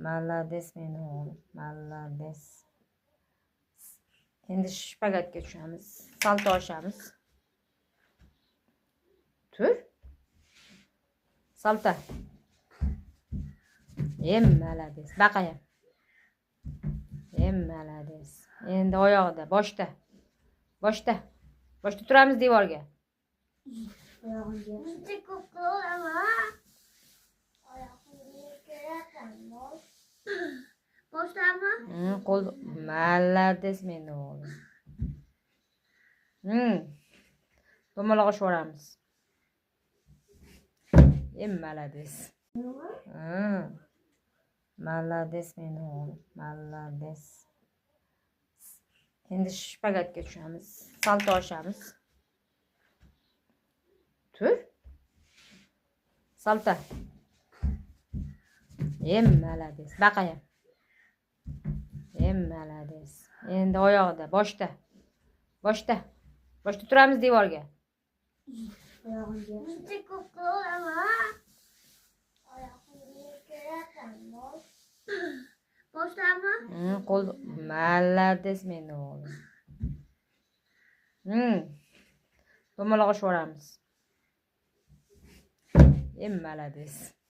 Malades meni o'g'lim, malades. Endi shpagatga tushamiz. Salto oshamiz. Tur. Salto. Malades. Baqayam. Malades. Endi oyog'ida, boshda. Boshda turamiz devorga. Boshlama. Qo'l malades meni o'g'lim. Do'maloq oshvoramiz. Malades. Malades meni o'g'lim, malades. Endi shpagatga tushamiz. Salto oshamiz. Tur. Salto. Malades. Baqayam. Malades. Endi oyog'ida, boshda. Boshda turamiz devorga. Boshlama. Qo'l malades meni o'g'lim. Do'maloq oshvoramiz. Malades.